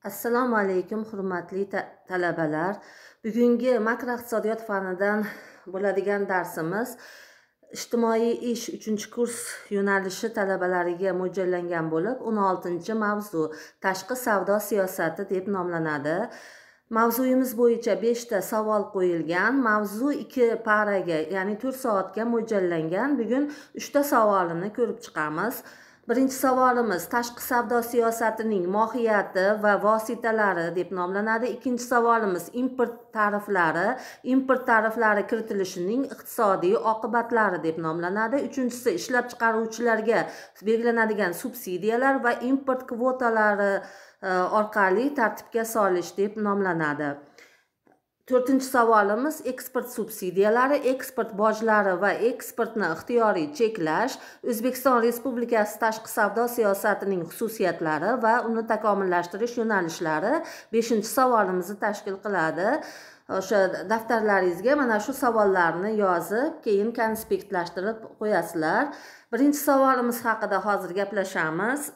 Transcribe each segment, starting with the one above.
Assalomu alaykum, hurmatli talabalar. Bugungi makroiqtisodiyot fanidan bo'ladigan darsimiz ijtimoiy ish 3-kurs yo'nalishi talabalariga mo'ljallangan bo'lib, 16-mavzu tashqi savdo siyosati deb nomlanadi. Mavzuyimiz bo'yicha 5 ta savol qo'yilgan. Mavzu 2 paraga, ya'ni 4 soatga mo'ljallangan. Bugun 3 ta savolini ko'rib chiqamiz. Birinchi savolimiz tashqi savdo siyosatining mohiyati va vositalari deb nomlanadi. Ikkinchi savolimiz import tariflari kiritilishining iqtisodiy oqibatlari deb nomlanadi. Uchinchisi ishlab chiqaruvchilarga belgilanadigan subsidiyalar va import kvotalari orqali tartibga solish deb nomlanadi. To'rtinchi savolimiz eksport subsidiyalari, eksport bojlari va eksportni ixtiyoriy cheklash, O'zbekiston Respublikasi tashqi savdo siyosatining xususiyatlari va uni takomillashtirish yo'nalishlari 5-savolimizni tashkil qiladi. O'sha daftarlaringizga mana shu savollarni yozib, keyin konspektlashtirib qo'yasizlar. Birinchi savolimiz haqida hozir gaplashamiz.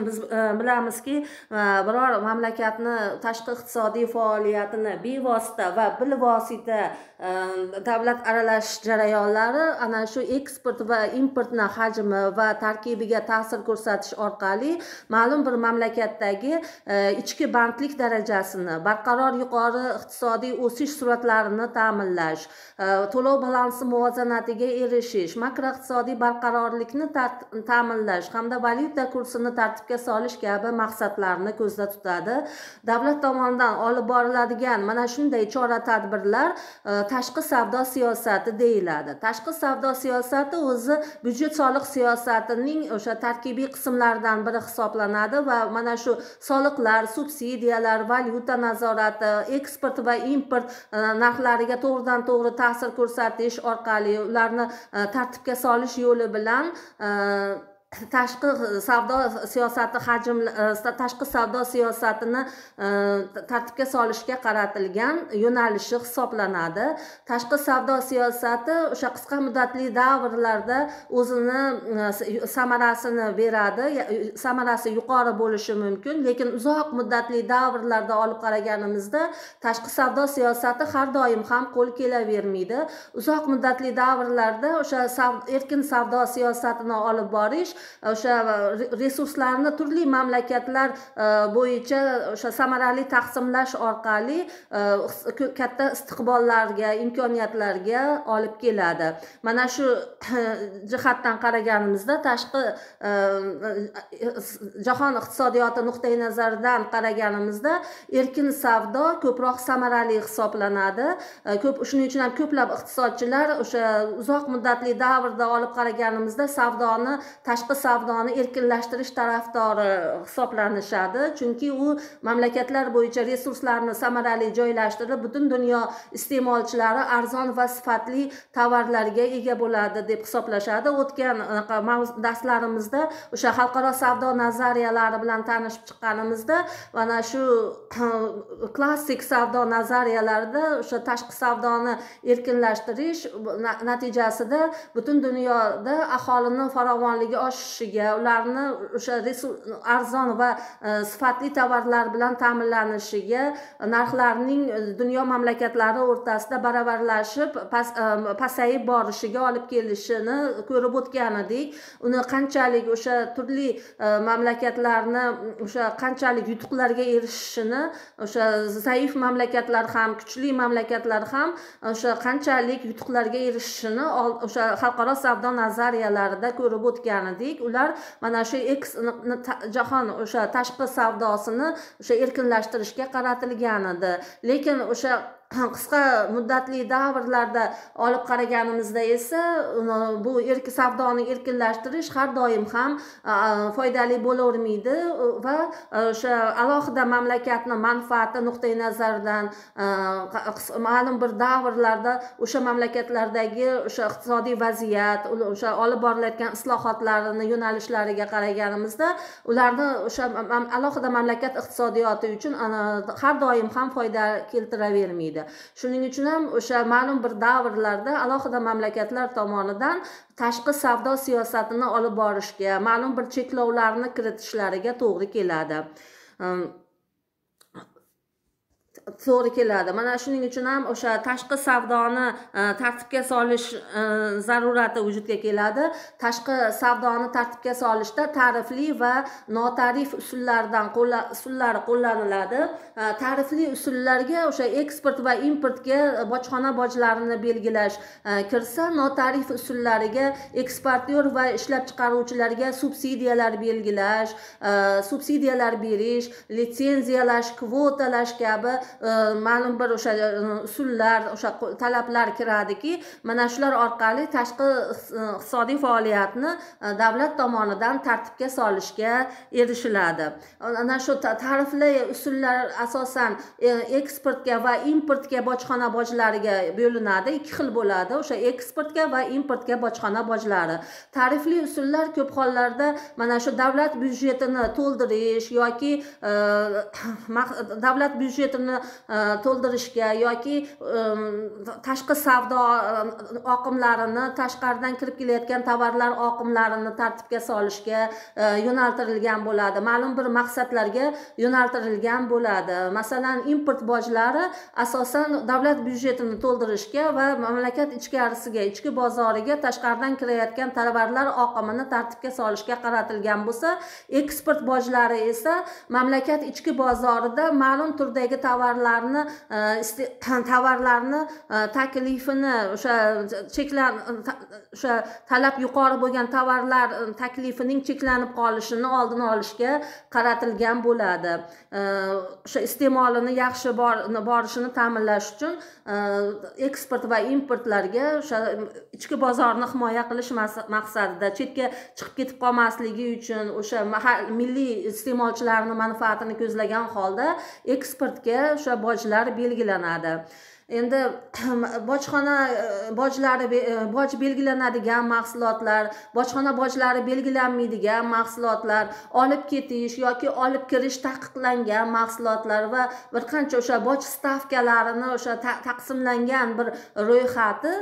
Biz bilamizki, biror mamlakatni tashqi iqtisodiy faoliyatini bevosita va bilvosita davlat aralashish jarayonlari ana shu eksport va importni hajmi va tarkibiga ta'sir ko'rsatish orqali ma'lum bir mamlakatdagi ichki bandlik darajasini, barqaror yuqori iqtisodiy o'sish sur'atlarini ta'minlash, to'lov balansi muvozanatiga erishish, makroiqtisodiy barqarorlikni ta'minlash hamda valyuta kursini tartibga solish kabi maqsadlarni ko'zda tutadi. Davlat tomonidan olib boriladigan mana shunday chora-tadbirlar tashqi savdo siyosati deyiladi. Tashqi savdo siyosati o'zi byudjet soliq siyosatining o'sha tarkibiy qismlaridan biri hisoblanadi va mana shu soliqlar, subsidiyalar, valyuta nazorati, eksport va import narxlariga to'g'ridan-to'g'ri ta'sir ko'rsatish orqali ularni tartibga solish yo'li bilan tashqi savdo siyosatini tartibga solishga qaratilgan yo'nalishi hisoblanadi. Tashqi savdo siyosati o'sha qisqa muddatli davrlarda o'zini samarasini beradi, samarasi yuqori bo'lishi mumkin, lekin uzoq muddatli davrlarda olib qaraganimizda tashqi savdo siyosati har doim ham qo'l kelavermaydi. Uzoq muddatli davrlarda o'sha erkin savdo siyosatini olib borish, o'sha resurslarni turli mamlakatlar bo'yicha o'sha samarali taqsimlash orqali katta istiqbollarga, imkoniyatlarga olib keladi. Mana shu jihatdan qaraganimizda tashqi jahon iqtisodiyoti nuqtai nazaridan qaraganimizda erkin savdo ko'proq samarali hisoblanadi. Shuning uchun ham ko'plab iqtisodchilar o'sha uzoq muddatli davrda olib qaraganimizda tashqi savdoni erkinlashtirish tarafdori hisoblanishadi. Chunki u mamlakatlar bo'yicha resurslarni samarali joylashtirib, butun dunyo iste'molchilari arzon va sifatli tovarlarga ega bo'ladi deb hisoblashadi. O'tgan darslarimizda o'sha xalqaro savdo nazariyalari bilan tanishib chiqqanimizda mana shu klassik savdo nazariyalarida o'sha tashqi savdoni erkinlashtirish natijasida butun dunyoda aholining farovonligi oshishiga, ularni o'sha arzon va sifatli tovarlar bilan ta'minlanishiga, narxlarning dunyo mamlakatlari o'rtasida baravarlashib, pasayib borishiga olib kelishini ko'rib o'tgan edik. Uni qanchalik o'sha turli mamlakatlarni o'sha qanchalik yutuqlarga erishishini, o'sha zaif mamlakatlar ham, kuchli mamlakatlar ham o'sha qanchalik yutuqlarga erishishini o'sha xalqaro savdo nazariyalarida ko'rib o'tgan edik. Ular mana shu jahon o'sha tashqi savdosini o'sha erkinlashtirishga qaratilgan edi. Lekin o'sha qisqa muddatli davrlarda olib qaraganimizda esa bu savdoni erkinlashtirish har doim ham foydali bo'lavermaydi va o'sha alohida mamlakatni manfaati nuqtai nazaridan ma'lum bir davrlarda o'sha mamlakatlardagi o'sha iqtisodiy vaziyat, o'sha olib borilayotgan islohotlarni yo'nalishlariga qaraganimizda ularni o'sha alohida mamlakat iqtisodiyoti uchun har doim ham foyda keltiravermaydi. Shuning uchun ham o'sha ma'lum bir davrlarda alohida mamlakatlar tomonidan tashqi savdo siyosatini olib borishga, ma'lum bir cheklovlarni kiritishlariga to'g'ri keladi. to'g'ri keladi. Mana shuning uchun ham o'sha tashqi savdoni tartibga solish zarurati vujudga keladi. Tashqi savdoni tartibga solishda tarifli va notarif usullar qo'llaniladi. Tarifli usullarga o'sha eksport va importga bojxona bojlarini belgilash kirsa, notarif usullariga eksportyor va ishlab chiqaruvchilarga subsidiyalar belgilash, subsidiyalar berish, litsenziyalash, kvotalash kabi ma'lum bir o'sha usullar, o'sha talablar kiradiki, mana shular orqali tashqi iqtisodiy faoliyatni davlat tomonidan tartibga solishga erishiladi. Ana shu tarifli usullar asosan eksportga va importga bojxona bojlariga bo'linadi. Ikki xil bo'ladi. O'sha eksportga va importga bojxona bojlari. Tarifli usullar ko'p hollarda mana shu davlat byudjetini to'ldirish yoki davlat byudjetini to'ldirishga yoki tashqi savdo oqimlarini, tashqaridan kirib kelayotgan tovarlar oqimlarini tartibga solishga yo'naltirilgan bo'ladi. Ma'lum bir maqsadlarga yo'naltirilgan bo'ladi. Masalan, import bojlari asosan davlat byudjetini to'ldirishga va mamlakat ichkarisiga, ichki bozoriga tashqaridan kirayotgan tovarlar oqimini tartibga solishga qaratilgan bo'lsa, eksport bojlari esa mamlakat ichki bozorida ma'lum turdagi tovarlarni taklifini o'sha talab yuqori bo'lgan tovarlar taklifining cheklanib qolishini oldini olishga qaratilgan bo'ladi. O'sha iste'molini yaxshi borishini ta'minlash uchun eksport va importlarga o'sha ichki bozorni himoya qilish maqsadida, chetga chiqib ketib qolmasligi uchun, o'sha milliy iste'molchilarning manfaatini ko'zlagan holda eksportga o'sha bojlar belgilanadi. Endi bojxona bojlari, boj belgilanadigan mahsulotlar, bojxona bojlari belgilanmaydigan mahsulotlar, olib ketish yoki olib kirish taqiqlangan mahsulotlar va bir qancha o'sha boj stavkalarini o'sha taqsimlangan bir ro'yxati,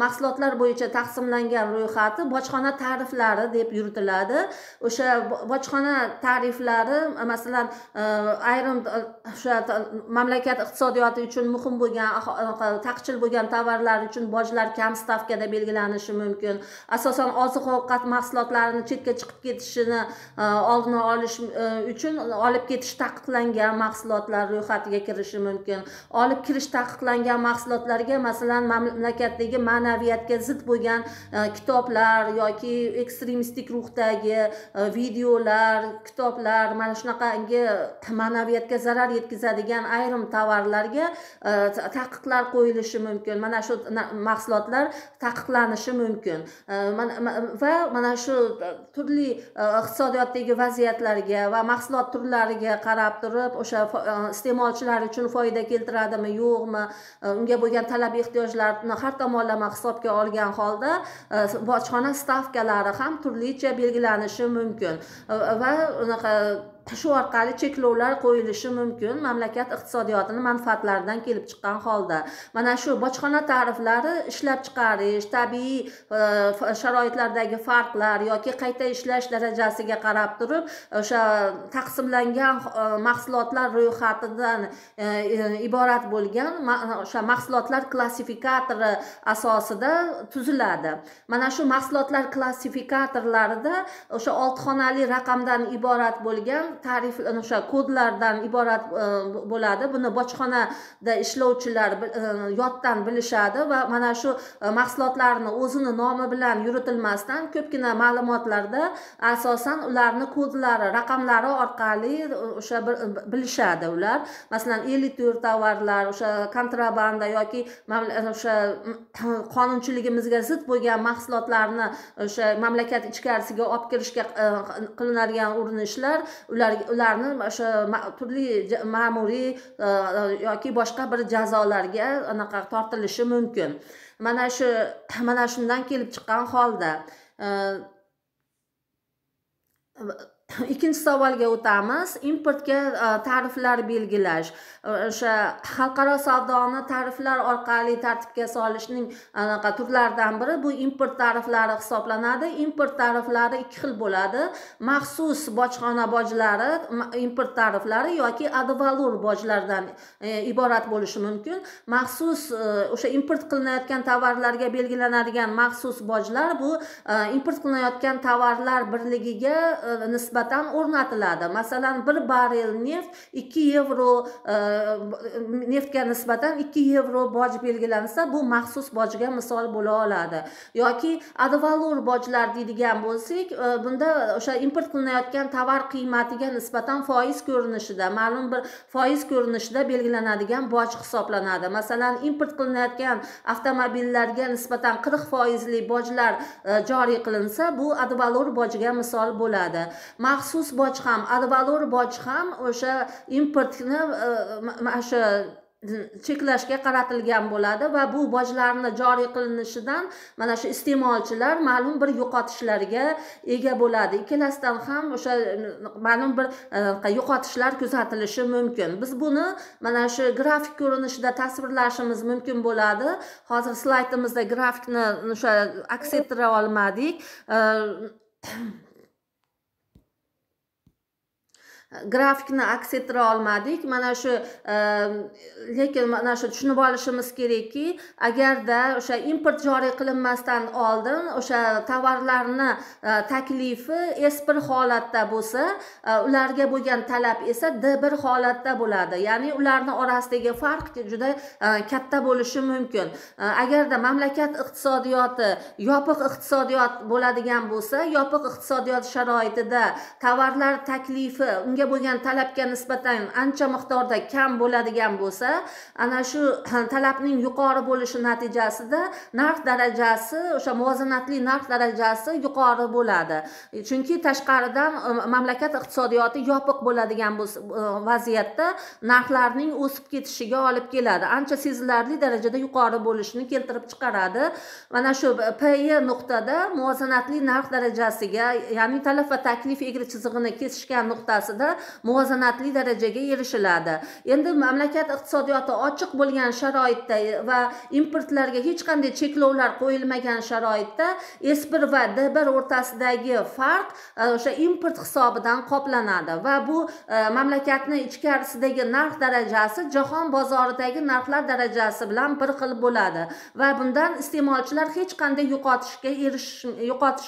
mahsulotlar bo'yicha taqsimlangan ro'yxati bojxona tariflari deb yuritiladi. O'sha bojxona tariflari masalan ayrim o'sha mamlakat iqtisodiyoti uchun muhim bo'lgan taqchil bo'lgan tovarlar uchun bojlar kam stavkada belgilanishi mumkin. Asosan oziq-ovqat mahsulotlarini chetga chiqib ketishini oldini olish uchun olib ketish taqiqlangan mahsulotlar ro'yxatiga kirishi mumkin. Olib kirish taqiqlangan mahsulotlarga masalan mamlakatdagi ma'naviyatga zid bo'lgan kitoblar yoki ekstremistik ruhdagi videolar, kitoblar, mana shunaqangi ma'naviyatga zarar yetkazadigan ayrim tovarlarga taqiqlar qo'yilishi mumkin. Mana shu mahsulotlar taqiqlanishi mumkin. Va mana shu turli iqtisodiyotdagi vaziyatlarga va mahsulot turlariga qarab turib, o'sha iste'molchilar uchun foyda keltiradimi, yo'qmi, unga bo'lgan talab ehtiyojlarni har tomonlama hisobga olgan holda bojxona stavkalari ham turlicha belgilanishi mumkin va unaqa shu orqali cheklovlar qo'yilishi mumkin mamlakat iqtisodiyotining manfaatlaridan kelib chiqqan holda. Mana shu bojxona tariflari ishlab chiqarish, tabiiy sharoitlardagi farqlar yoki qayta ishlash darajasiga qarab turib, o'sha taqsimlangan mahsulotlar ro'yxatidan iborat bo'lgan o'sha mahsulotlar klassifikatori asosida tuziladi. Mana shu mahsulotlar klassifikatorlarida o'sha 6 xonali raqamdan iborat bo'lgan tarif o'sha kodlardan iborat bo'ladi. Buni bojxonada ishlovchilar yoddan bilishadi va mana shu mahsulotlarni o'zini nomi bilan yuritilmasdan ko'pgina ma'lumotlarda asosan ularni kodlari, raqamlari orqali o'sha bilishadi ular. Masalan, 54 tovarlar, o'sha kontrabanda yoki o'sha qonunchiligimizga zid bo'lgan mahsulotlarni o'sha mamlakat ichkarisiga olib kirishga qilinadigan urinishlar, ularni o'sha turli ma'muriy yoki boshqa bir jazolarga anaqa tortilishi mumkin. Mana shundan kelib chiqqan holda Ikkinchi savolga o'tamiz. Importga tariflar belgilash. O'sha xalqaro savdoni tariflar orqali tartibga solishning turlaridan biri bu import tariflari hisoblanadi. Import tariflari ikki xil bo'ladi. Maxsus bojxona bojlari, import tariflari yoki advalor bojlardan iborat bo'lishi mumkin. Maxsus o'sha import qilinayotgan tovarlarga belgilanadigan maxsus bojlar bu import qilinayotgan tovarlar birligiga nisbatan o'rnatiladi. Masalan, 1 barrel neft 2 yevro neftga nisbatan 2 yevro boj belgilansa, bu maxsus bojga misol bo'la oladi. Yoki advalor bojlar deydigan bo'lsak, bunda o'sha import qilinayotgan tovar qiymatiga nisbatan foiz ko'rinishida, ma'lum bir foiz ko'rinishida belgilanadigan boj hisoblanadi. Masalan, import qilinayotgan avtomobillarga nisbatan 40% bojlar joriy qilinsa, bu advalor bojiga misol bo'ladi. Maxsus boj ham, advalor boj ham o'sha importni o'sha cheklashga qaratilgan bo'ladi va bu bojlarni joriy qilinishidan mana shu iste'molchilar ma'lum bir yo'qotishlarga ega bo'ladi. Ikkalasidan ham o'sha ma'lum bir yo'qotishlar kuzatilishi mumkin. Biz buni mana shu grafik ko'rinishida tasvirlashimiz mumkin bo'ladi. Hozir slaydimizda grafikni o'sha aks ettira olmadik. Grafikni aks ettira olmadik. Mana shu lekin mana shu tushunib olishimiz kerakki, agarda o'sha import joriy qilinmasdan oldin o'sha tovarlarni taklifi S1 holatda bo'lsa, ularga bo'lgan talab esa D1 holatda bo'ladi. Ya'ni ularning orasidagi farq juda katta bo'lishi mumkin. Agarda mamlakat iqtisodiyoti yopiq iqtisodiyot bo'ladigan bo'lsa, yopiq iqtisodiyot sharoitida tovarlar taklifi bo'lgan talabga nisbatan ancha miqdorda kam bo'ladigan bo'lsa, ana shu talabning yuqori bo'lishi natijasida narx darajasi, o'sha muvozanatli narx darajasi yuqori bo'ladi. Chunki tashqaridan mamlakat iqtisodiyoti yopiq bo'ladigan vaziyatda narxlarning o'sib ketishiga olib keladi. Ancha sezilarli darajada yuqori bo'lishini keltirib chiqaradi. Mana shu PY nuqtada muvozanatli narx darajasiga, ya'ni talab va taklif egri chizig'ini kesishgan nuqtasida muvozanatli darajaga erishiladi. Endi mamlakat iqtisodiyoti ochiq bo'lgan sharoitda va importlarga hech qanday cheklovlar qo'yilmagan sharoitda S1 va D1 o'rtasidagi farq o'sha import hisobidan qoplanadi va bu mamlakatni ichkarisidagi narx darajasi jahon bozoridagi narxlar darajasi bilan bir xil bo'ladi va bundan iste'molchilar hech qanday yo'qotish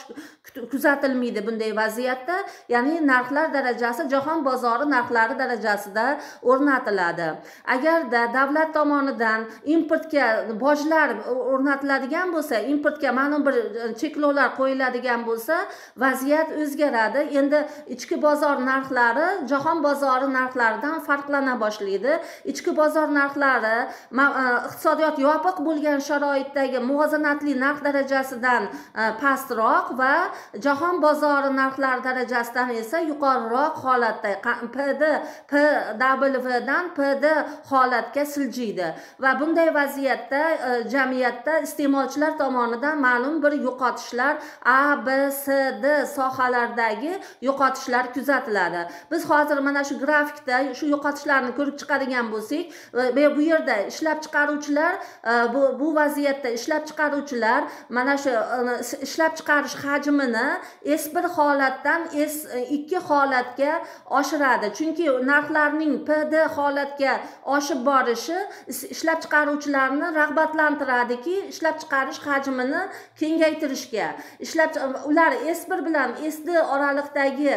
kuzatilmaydi bunday vaziyatda. Ya'ni narxlar darajasi jahon bozori narxlari darajasida o'rnatiladi. Agarda davlat tomonidan importga bojlar o'rnatiladigan bo'lsa, importga ma'lum bir cheklovlar qo'yiladigan bo'lsa, vaziyat o'zgaradi. Endi ichki bozor narxlari jahon bozori narxlaridan farqlana boshlaydi. Ichki bozor narxlari iqtisodiyot yopiq bo'lgan sharoitdagi muvozanatli narx darajasidan pastroq va jahon bozori narxlari darajasidan esa yuqoriroq holatda PW dan PD holatga siljiydi va bunday vaziyatda jamiyatda iste'molchilar tomonidan ma'lum bir yo'qotishlar A, B, C, D sohalardagi yo'qotishlar kuzatiladi. Biz hozir mana shu grafikda shu yo'qotishlarni ko'rib chiqadigan bo'lsak, bu yerda ishlab chiqaruvchilar bu vaziyatda ishlab chiqaruvchilar mana shu ishlab chiqarish hajmini S1 holatdan S2 holatga oshiradi. Chunki narxlarning PD holatga oshib borishi ishlab chiqaruvchilarni rag'batlantiradiki, ishlab chiqarish hajmini kengaytirishga. Ular S1 bilan SD oraliqdagi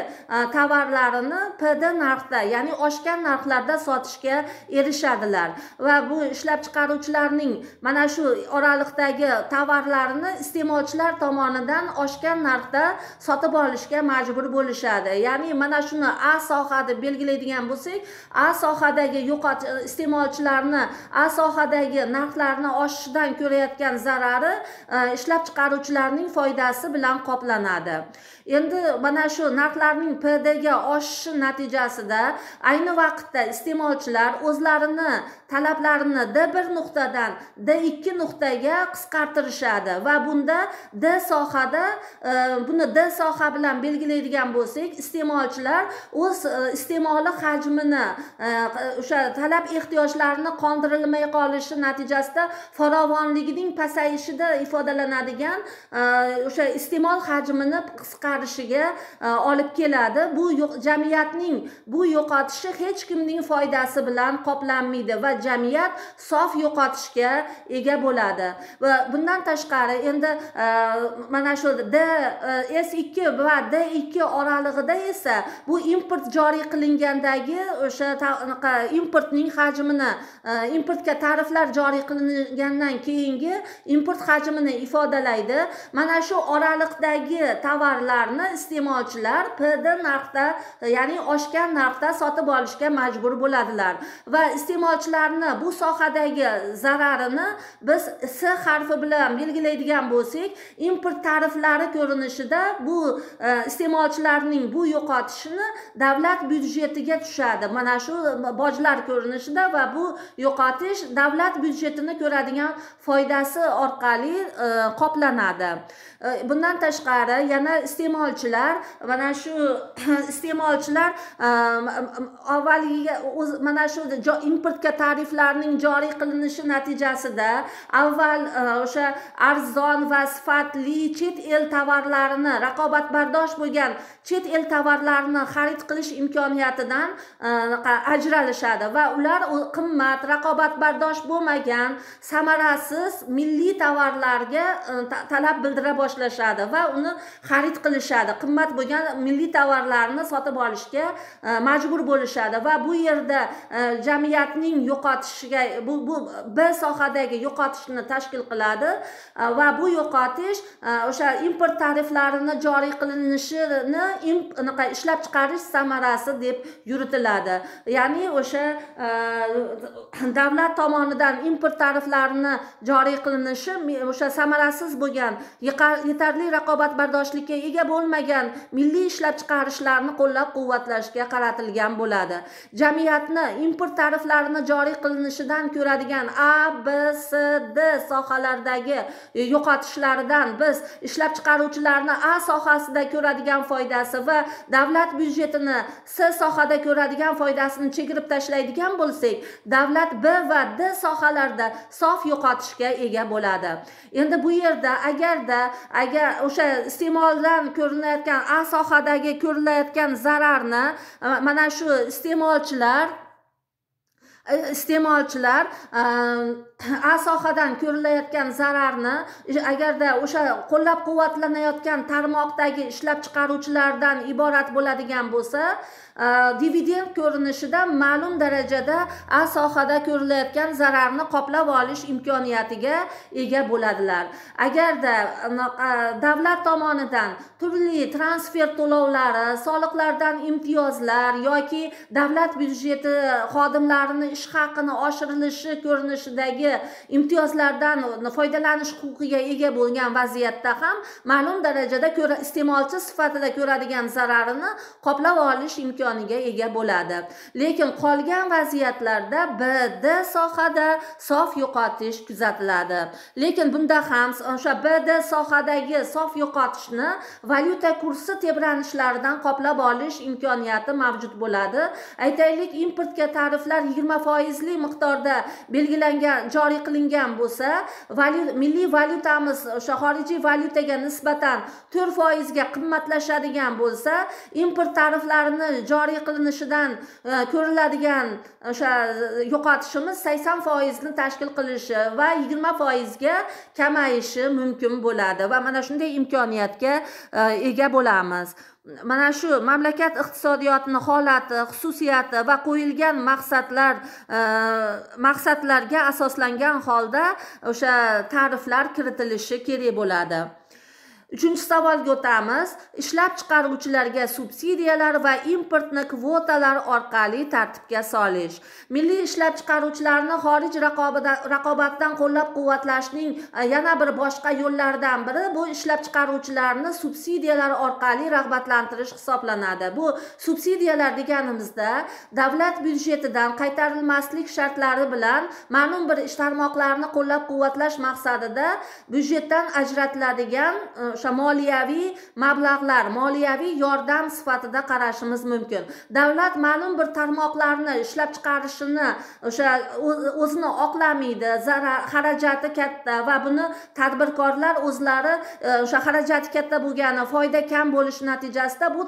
tovarlarini PD narxda, ya'ni oshgan narxlarda sotishga erishadilar va bu ishlab chiqaruvchilarning mana shu oraliqdagi tovarlarini iste'molchilar tomonidan oshgan narxda sotib olishga majbur bo'lishadi. Ya'ni mana shuni A A soha deb belgilaydigan bo'lsak, A sohadagi iste'molchilarni A sohadagi narxlarni oshishidan ko'rayotgan zarari ishlab chiqaruvchilarning foydasi bilan qoplanadi. Endi mana shu narxlarning Pdga oshishi natijasida ayni vaqtda iste'molchilar o'zlarini talablarini D1 nuqtadan D2 nuqtaga qisqartirishadi va bunda buni D soha bilan belgilaydigan bo'lsak, iste'molchilar o'z iste'moli hajmini o'sha talab ehtiyojlarini qondirilmay qolishi natijasida farovonligining pasayishida ifodalanadigan o'sha iste'mol hajmini qisqarishiga olib keladi. Bu jamiyatning bu yo'qotishi hech kimning foydasi bilan qoplanmaydi va jamiyat sof yo'qotishga ega bo'ladi. Va bundan tashqari endi mana shu S2 va D2 oralig'ida esa bu import joriy qilingandagi o'sha importning hajmini, importga tariflar joriy qilingandan keyingi import hajmini ifodalaydi. Mana shu oraliqdagi tovarlarni iste'molchilar Pd narxda, ya'ni oshgan narxda sotib olishga majbur bo'ladilar va iste'molchilarni bu sohadagi zararini biz S harfi bilan belgilaydigan bo'lsak, import tariflari ko'rinishida bu iste'molchilarning bu yo'qotishini davlat byudjetiga tushadi. Mana shu bojlar ko'rinishida va bu yo'qotish davlat byudjetini ko'radigan foydasi orqali qoplanadi. Bundan tashqari yana iste'molchilar mana shu iste'molchilar avvaliga mana shu importga tariflarning joriy qilinishi natijasida avval o'sha arzon va sifatli chet el tovarlarini, raqobatbardosh bo'lgan chet el tovarlarini xarid qilish imkoniyatidan ajralishadi va ular qimmat, raqobatbardosh bo'lmagan, samarasiz milliy tovarlarga talab bildira boshlashadi va uni xarid qilishadi. Qimmat bo'lgan milliy tovarlarni sotib olishga majbur bo'lishadi va bu yerda jamiyatning yo'qotishiga bu B sohadagi yo'qotishni tashkil qiladi va bu yo'qotish o'sha import tariflarini joriy qilinishini ishlab chiqarish samarasi deb yuritiladi. Ya'ni o'sha davlat tomonidan import tariflarini joriy qilinishi o'sha samarasiz bo'lgan, yetarli raqobatbardoshlikka ega bo'lmagan milliy ishlab chiqarishlarni qo'llab-quvvatlashga qaratilgan bo'ladi. Jamiyatni import tariflarini joriy qilinishidan ko'radigan A, B, C, D sohalardagi yo'qotishlaridan biz ishlab chiqaruvchilarni A sohasida ko'radigan foydasi va davlat byudjetini C sohada ko'radigan foydasini chegirib tashlaydigan bo'lsak, davlat B va D sohalarda sof yo'qotishga ega bo'ladi. Endi bu yerda agar o'sha iste'moldan ko'rinayotgan A sohadagi ko'rilayotgan zararni mana shu iste'molchilar A sohadan ko'rilayotgan zararni agarda o'sha qo'llab-quvvatlanayotgan tarmoqdagi ishlab chiqaruvchilardan iborat bo'ladigan bo'lsa, dividend ko'rinishida ma'lum darajada A sohada ko'rilayotgan zararni qoplab olish imkoniyatiga ega bo'ladilar. Agarda davlat tomonidan turli transfer to'lovlari, soliqlardan imtiyozlar yoki davlat byudjeti xodimlarining ish haqini oshirilishi ko'rinishidagi imtiyozlardan foydalanish huquqiga ega bo'lgan vaziyatda ham ma'lum darajada iste'molchi sifatida ko'radigan zararini qoplab olish imkoniga ega bo'ladi. Lekin qolgan vaziyatlarda BD sohada sof yo'qotish kuzatiladi. Lekin bunda ham o'sha BD sohadagi sof yo'qotishni valyuta kursi tebranishlaridan qoplab olish imkoniyati mavjud bo'ladi. Aytaylik, importga tariflar 20% miqdorda belgilangan, joriy qilingan bo'lsa, milliy valyutamiz o'sha xorijiy valyutaga nisbatan 4% ga qimmatlashadigan bo'lsa, import tariflarini joriy qilinishidan ko'riladigan o'sha yo'qotishimiz 80% ni tashkil qilishi va 20% ga kamayishi mumkin bo'ladi va mana shunday imkoniyatga ega bo'lamiz. Mana shu mamlakat iqtisodiyotining holati, xususiyati va qo'yilgan maqsadlarga asoslangan holda o'sha tariflar kiritilishi kerak bo'ladi. Uchinchi savolga o'tamiz. Ishlab chiqaruvchilarga subsidiyalar va importni kvotalar orqali tartibga solish. Milliy ishlab chiqaruvchilarni xorij raqobatdan qo'llab-quvvatlashning yana bir boshqa yo'llaridan biri bu ishlab chiqaruvchilarni subsidiyalar orqali rag'batlantirish hisoblanadi. Bu subsidiyalar deganimizda davlat byudjetidan qaytarilmaslik shartlari bilan ma'lum bir ish tarmoqlarini qo'llab-quvvatlash maqsadida byudjetdan ajratiladigan o'sha moliyaviy mablag'lar, moliyaviy yordam sifatida qarashimiz mumkin. Davlat ma'lum bir tarmoqlarni ishlab chiqarishini o'sha o'zini oqlamaydi, xarajati katta va buni tadbirkorlar o'zlari o'sha xarajati katta bo'lgani, foyda kam bo'lishi natijasida bu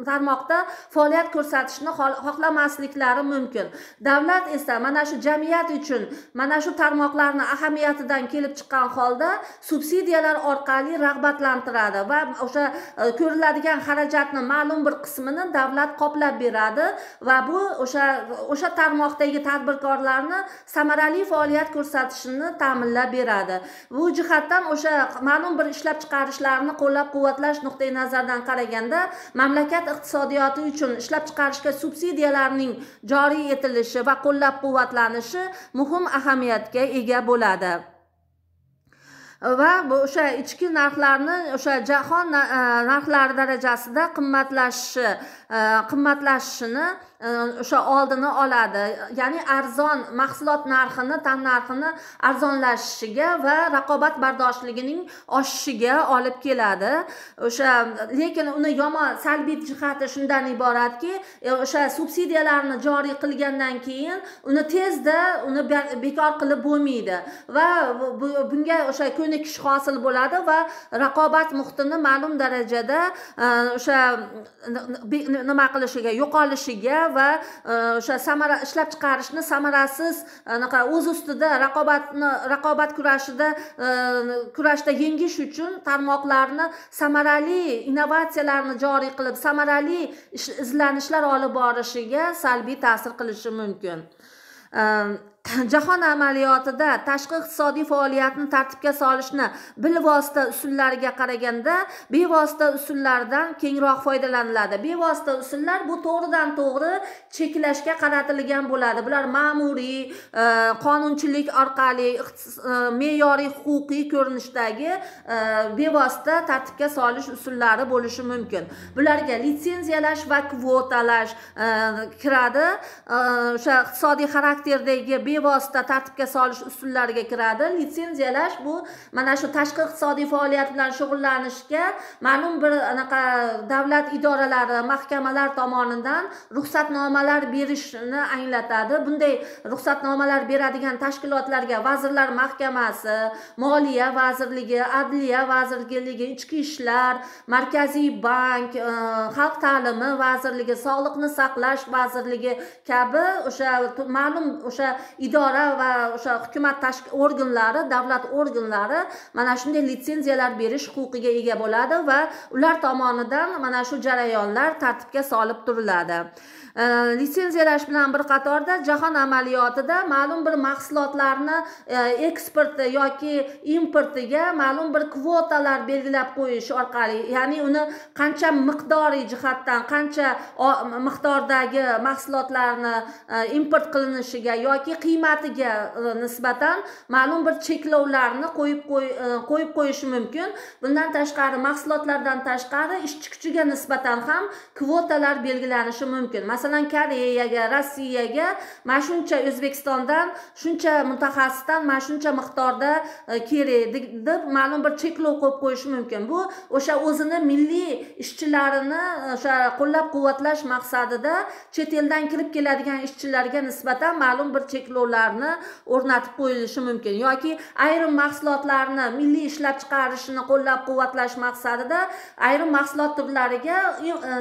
tarmoqda faoliyat ko'rsatishni xohlamasliklari mumkin. Davlat esa mana shu jamiyat uchun mana shu tarmoqlarni ahamiyatidan kelib chiqqan holda subsidiyalar orqali rag'batlantiradi va o'sha ko'riladigan xarajatni ma'lum bir qismini davlat qoplab beradi va bu o'sha tarmoqdagi tadbirkorlarni samarali faoliyat ko'rsatishini ta'minlab beradi. Bu jihatdan o'sha ma'lum bir ishlab chiqarishlarni qo'llab-quvvatlash nuqtai nazaridan qaraganda mamlakat iqtisodiyoti uchun ishlab chiqarishga subsidiyalarning joriy etilishi va qo'llab-quvvatlanishi muhim ahamiyatga ega bo'ladi. Va o'sha ichki narxlarni o'sha jahon narxlari darajasida qimmatlashishini o'sha oldini oladi. Ya'ni arzon mahsulot narxini, tan narxini arzonlashishiga va raqobat bardoshligining oshishiga olib keladi. Lekin uni yomon salbiy jihati shundan iboratki, o'sha subsidiyalarni joriy qilgandan keyin uni tezda bekor qilib bo'lmaydi va bunga o'sha ko'nikish hosil bo'ladi va raqobat muhitini ma'lum darajada o'sha nima qilishiga, yo'qolishiga va o'sha ishlab chiqarishni samarasiz o'z ustida raqobat kurashda yengish uchun tarmoqlarni samarali innovatsiyalarni joriy qilib, samarali izlanishlar olib borishiga salbiy ta'sir qilishi mumkin. Jahon amaliyotida tashqi iqtisodiy faoliyatni tartibga solishni bilvosita usullariga qaraganda bevosita usullardan kengroq foydalaniladi. Bevosita usullar bu to'g'ridan to'g'ri cheklashga qaratilgan bo'ladi. Bular ma'muriy, qonunchilik orqali me'yoriy huquqiy ko'rinishdagi bevosita tartibga solish usullari bo'lishi mumkin. Bularga litsenziyalash va kvotalash kiradi. O'sha iqtisodiy xarakterdagi bevosita tartibga solish usullariga kiradi. Litsenziyalash bu mana shu tashqi iqtisodiy faoliyat bilan shug'ullanishga ma'lum bir davlat idoralari, mahkamalar tomonidan ruxsatnomalar berishni anglatadi. Bunday ruxsatnomalar beradigan tashkilotlarga Vazirlar Mahkamasi, Moliya vazirligi, Adliya vazirligi, Ichki ishlar, Markaziy bank, Xalq ta'limi vazirligi, Sog'liqni saqlash vazirligi kabi o'sha ma'lum o'sha idora va o'sha hukumat organlari, davlat organlari mana shunday litsenziyalar berish huquqiga ega bo'ladi va ular tomonidan mana shu jarayonlar tartibga solib turiladi. Litsenziyalash bilan bir qatorda jahon amaliyotida ma'lum bir mahsulotlarni eksporti yoki importiga ma'lum bir kvotalar belgilab qo'yish orqali, ya'ni uni qancha miqdoriy jihatdan, qancha miqdordagi mahsulotlarni import qilinishiga yoki qiymatiga nisbatan ma'lum bir cheklovlarni qo'yib qo'yishi mumkin. Bundan tashqari mahsulotlardan tashqari ishchi kuchiga nisbatan ham kvotalar belgilanishi mumkin. Masalan, Koreyaga, Rossiyaga mana shuncha, O'zbekistondan shuncha mutaxassisdan mana shuncha miqdorda kerak deb ma'lum bir cheklov qo'yib qo'yishi mumkin. Bu o'sha o'zini milliy ishchilarini o'sha qo'llab-quvvatlash maqsadida chet eldan kirib keladigan ishchilarga nisbatan ma'lum bir cheklovlarni o'rnatib qo'yilishi mumkin yoki ayrim mahsulotlarni milliy ishlab chiqarishni qo'llab-quvvatlash maqsadida ayrim mahsulot turlariga,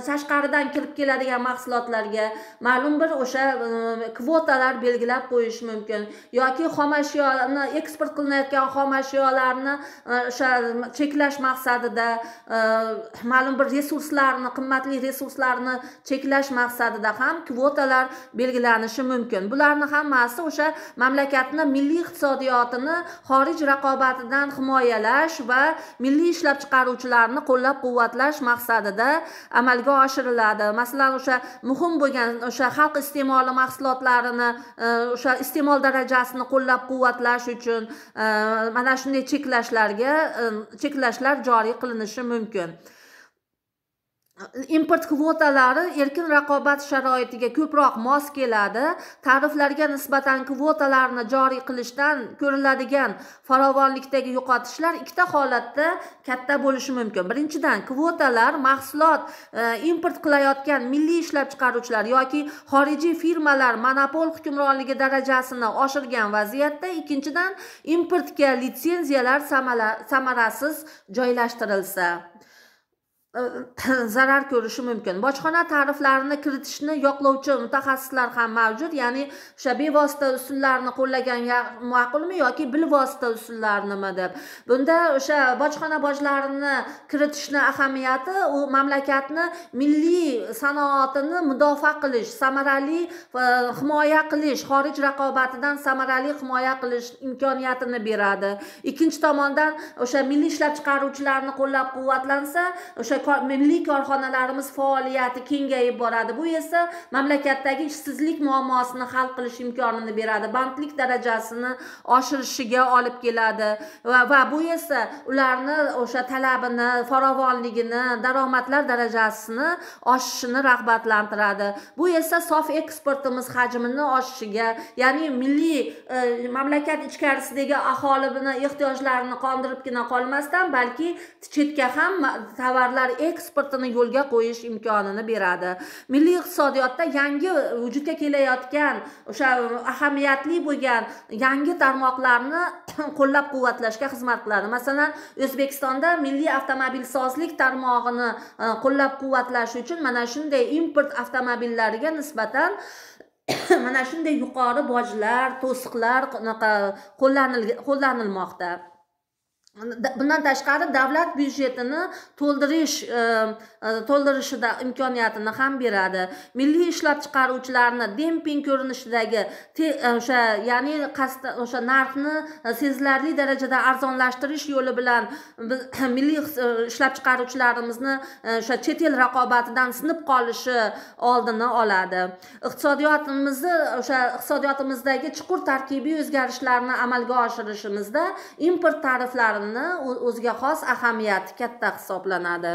tashqaridan kirib keladigan mahsulotlarga ma'lum bir o'sha kvotalar belgilab qo'yish mumkin yoki xomashiyoni, eksport qilinayotgan xomashyolarni o'sha cheklash maqsadida ma'lum bir resurslarni, qimmatli resurslarni cheklash maqsadida ham kvotalar belgilanishi mumkin. Bularni hammasi o'sha mamlakatni milliy iqtisodiyotini xorij raqobatidan himoyalash va milliy ishlab chiqaruvchilarni qo'llab-quvvatlash maqsadida amalga oshiriladi. Masalan, o'sha muhim bo'lgan o'sha xalq iste'moli mahsulotlarini o'sha iste'mol darajasini qo'llab-quvvatlash uchun mana shunday cheklashlar joriy qilinishi mumkin. Import kvotalari erkin raqobat sharoitiga ko'proq mos keladi. Tariflarga nisbatan kvotalarni joriy qilishdan ko'riladigan farovonlikdagi yo'qotishlar ikkita holatda katta bo'lishi mumkin. Birinchidan, kvotalar mahsulot import qilayotgan milliy ishlab chiqaruvchilar yoki xorijiy firmalar monopol hukmronligi darajasini oshirgan vaziyatda. Ikkinchidan, importga litsenziyalar samarasiz joylashtirilsa zarar ko'rishi mumkin. Bojxona tariflarini kiritishni yoqlovchi mutaxassislar ham mavjud, ya'ni o'sha bevosita usullarni qo'llagan ma'qulmi yoki bilvosita usullarnimi deb. Bunda o'sha bojxona bojlarini kiritishni ahamiyati u mamlakatni milliy sanoatini mudofaa qilish, samarali himoya qilish, xorij raqobatidan samarali himoya qilish imkoniyatini beradi. Ikkinchi tomondan o'sha milliy ishlab chiqaruvchilarni qo'llab-quvvatlansa, o'sha milliy korxonalarimiz faoliyati kengayib boradi. Bu esa mamlakatdagi ishsizlik muammosini hal qilish imkonini beradi, bandlik darajasini oshirishiga olib keladi va bu esa ularni o'sha talabini, farovonligini, daromadlar darajasini oshishini rag'batlantiradi. Bu esa sof eksportimiz hajmini oshishiga, ya'ni milliy mamlakat ichkarisidagi aholini ehtiyojlarini qondiribgina qolmasdan, balki chetga ham tovarlar eksportini yo'lga qo'yish imkonini beradi. Milliy iqtisodiyotda yangi vujudga kelayotgan o'sha ahamiyatli bo'lgan yangi tarmoqlarni qo'llab-quvvatlashga xizmat qiladi. Masalan, O'zbekistonda milliy avtomobilsozlik tarmog'ini qo'llab-quvvatlash uchun mana shunday import avtomobillariga nisbatan mana shunday yuqori bojlar, to'siqlar qo'llanilmoqda. Bundan tashqari davlat byudjetini to'ldirishida imkoniyatini ham beradi. Milliy ishlab chiqaruvchilarni demping ko'rinishidagi o'sha ya'ni o'sha narxni sezilarli darajada arzonlashtirish yo'li bilan milliy ishlab chiqaruvchilarimizni o'sha chet el raqobatidan sinib qolishi oldini oladi. Iqtisodiyotimizdagi chuqur tarkibiy o'zgarishlarni amalga oshirishimizda import tariflarini o'ziga xos ahamiyati katta hisoblanadi.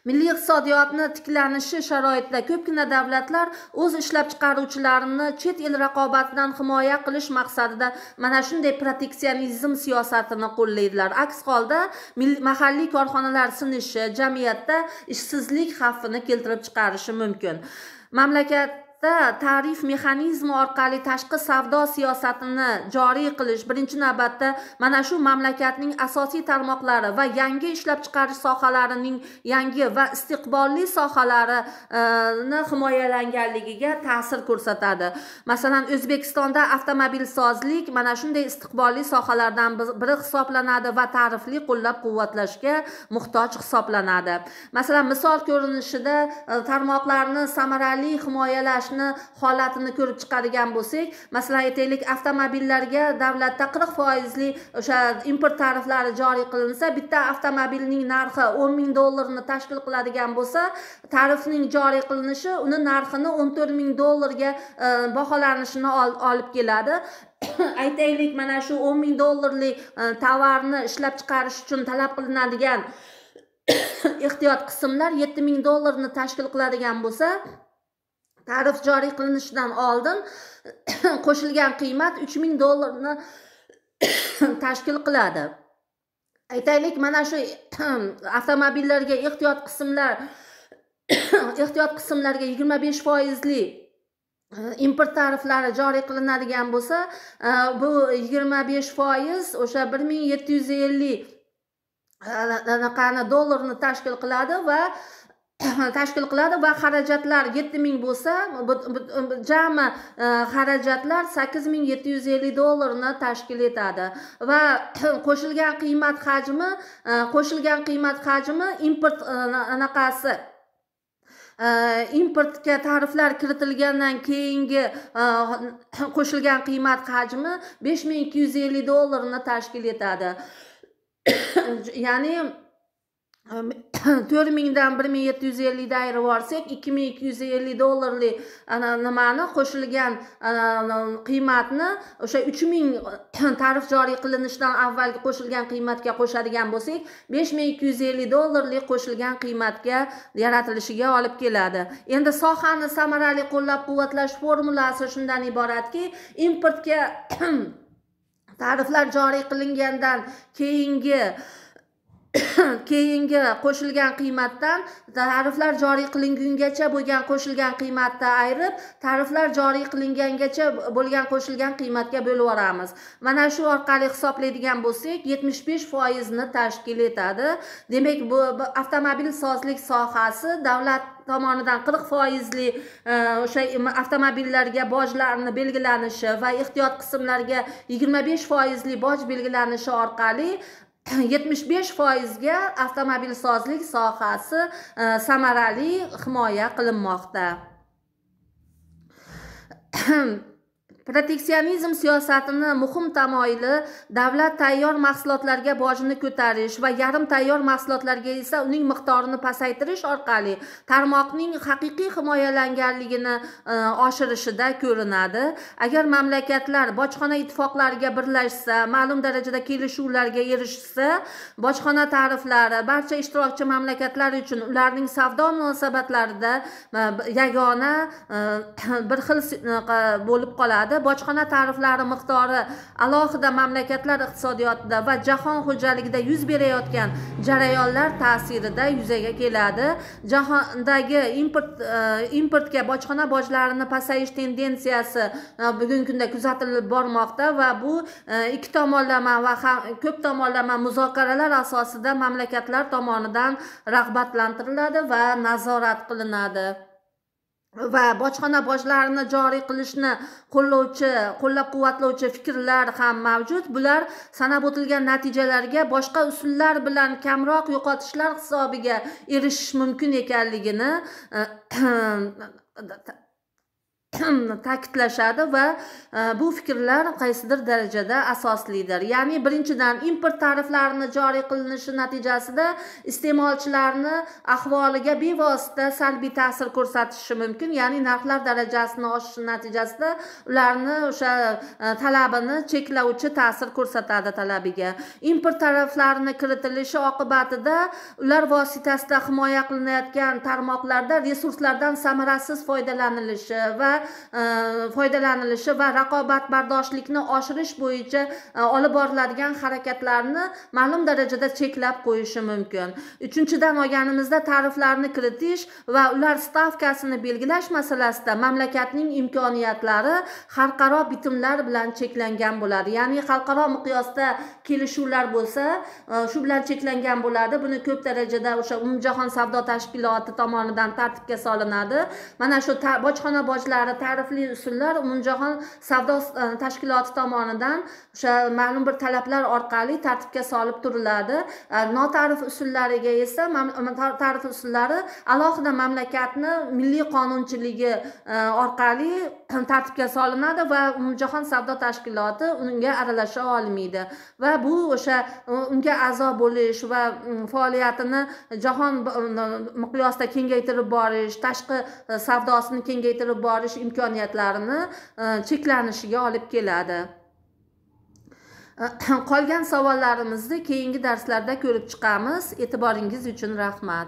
Milliy iqtisodiyotni tiklanishi sharoitida ko'pgina davlatlar o'z ishlab chiqaruvchilarini chet el raqobatidan himoya qilish maqsadida mana shunday proteksionizm siyosatini qo'llaydilar. Aks holda mahalliy korxonalar sinishi jamiyatda ishsizlik xavfini keltirib chiqarishi mumkin. Mamlakat tarif mexanizmi orqali tashqi savdo siyosatini joriy qilish birinchi navbatda mana shu mamlakatning asosiy tarmoqlari va yangi ishlab chiqarish sohalarining yangi va istiqbolli sohalarini himoyalanganligiga ta'sir ko'rsatadi. Masalan, O'zbekistonda avtomobilsozlik mana shunday istiqbolli sohalardan biri hisoblanadi va tarifli qo'llab-quvvatlashga muhtoj hisoblanadi. Masalan, misol ko'rinishida tarmoqlarni samarali himoyalash holatini ko'rib chiqadigan bo'lsak, masalan aytaylik, avtomobillarga davlatda 40% o'sha import tariflari joriy qilinsa, bitta avtomobilning narxi $10,000 tashkil qiladigan bo'lsa, tarifning joriy qilinishi uni narxini $14,000 baholanishini olib keladi. Aytaylik, mana shu $10,000 tovarni ishlab chiqarish uchun talab qilinadigan ehtiyot qismlar $7,000 tashkil qiladigan bo'lsa, tarif joriy qilinishidan oldin qo'shilgan qiymat $3,000 tashkil qiladi. Aytaylik, mana shu avtomobillarga ehtiyot qismlarga 25% import tariflari joriy qilinadigan bo'lsa, bu 25% o'sha 1,750 dollarni tashkil qiladi va xarajatlar 7,000 bo'lsa, jami xarajatlar $8,750 tashkil etadi va qo'shilgan qiymat hajmi import importga tariflar kiritilgandan keyingi qo'shilgan qiymat hajmi $5250 tashkil etadi. Ya'ni 4000 dan 1750 da ayirib olsak, $2250 nimani qo'shilgan qiymatni o'sha 3000 tarif joriy qilinishidan avvalgi qo'shilgan qiymatga qo'shadigan bo'lsak, $5250 qo'shilgan qiymatga yaratilishiga olib keladi. Endi sohani samarali qo'llab-quvvatlash formulasi shundan iboratki, importga tariflar joriy qilingandan keyingi qo'shilgan qiymatdan tariflar joriy qilingungacha bo'lgan qo'shilgan qiymatni ayirib, tariflar joriy qilingangacha bo'lgan qo'shilgan qiymatga bo'lib yuboramiz. Mana shu orqali hisoblaydigan bo'lsak, 75% ni tashkil etadi. Demak, bu avtomobil sozlik sohasi davlat tomonidan 40% o'sha avtomobillarga bojlarni belgilanishi va ehtiyot qismlarga 25% boj belgilanishi orqali 75% ga avtomobil sozlik sohasi samarali himoya qilinmoqda. Proteksionizm siyosatini muhim tamoyili davlat tayyor mahsulotlarga bojni ko'tarish va yarim tayyor mahsulotlarga esa uning miqdorini pasaytirish orqali tarmoqning haqiqiy himoyalanganligini oshirishida ko'rinadi. Agar mamlakatlar bojxona ittifoqlariga birlashsa, ma'lum darajada kelishuvlarga erishsa, bojxona tariflari barcha ishtirokchi mamlakatlar uchun ularning savdo munosabatlarida yagona bir xil bo'lib qoladi. Bojxona tariflari miqdori alohida mamlakatlar iqtisodiyotida va jahon xo'jaligida yuz berayotgan jarayonlar ta'sirida yuzaga keladi. Jahondagi importga bojxona bojlarini pasayish tendensiyasi bugungi kunda kuzatilib bormoqda va bu ikki tomonlama va ko'p tomonlama muzokaralar asosida mamlakatlar tomonidan rag'batlantiriladi va nazorat qilinadi. Va bojxona bojlarini joriy qilishni qo'llab-quvvatlovchi fikrlar ham mavjud. Bular sanab o'tilgan natijalarga boshqa usullar bilan kamroq yo'qotishlar hisobiga erishish mumkin ekanligini ta'kidlashadi va bu fikrlar qaysidir darajada asoslidir. Ya'ni birinchidan, import tariflarini joriy qilinishi natijasida iste'molchilarni ahvoliga bevosita salbiy ta'sir ko'rsatishi mumkin. Ya'ni narxlar darajasini oshishi natijasida ularni o'sha talabini cheklovchi ta'sir ko'rsatadi talabiga. Import tariflarini kiritilishi oqibatida ular vositasida himoya qilinayotgan tarmoqlarda resurslardan samarasiz foydalanilishi va raqobatbardoshlikni oshirish bo'yicha olib boriladigan harakatlarni ma'lum darajada cheklab qo'yishi mumkin. Uchinchidan olganimizda tariflarni kiritish va ular stavkasini belgilash masalasida mamlakatning imkoniyatlari xalqaro bitimlar bilan cheklangan bo'ladi. Ya'ni xalqaro miqyosda kelishuvlar bo'lsa, shu bilan cheklangan bo'ladi. Buni ko'p darajada o'sha Umumjahon savdo tashkiloti tomonidan tartibga solinadi. Mana shu bojxona bojlari, tarifli usullar Umumjahon savdo tashkiloti tomonidan o'sha ma'lum bir talablar orqali tartibga solib turiladi. Notarif usullariga esa tarif usullari alohida mamlakatni milliy qonunchiligi orqali tartibga solinadi va Umumjahon savdo tashkiloti unga aralasha olmaydi va bu o'sha unga a'zo bo'lish va faoliyatini jahon miqyosida kengaytirib borish, tashqi savdosini kengaytirib borish imkoniyatlarini cheklanishiga olib keladi. Qolgan savollarimizni keyingi darslarda ko'rib chiqamiz. E'tiboringiz uchun rahmat.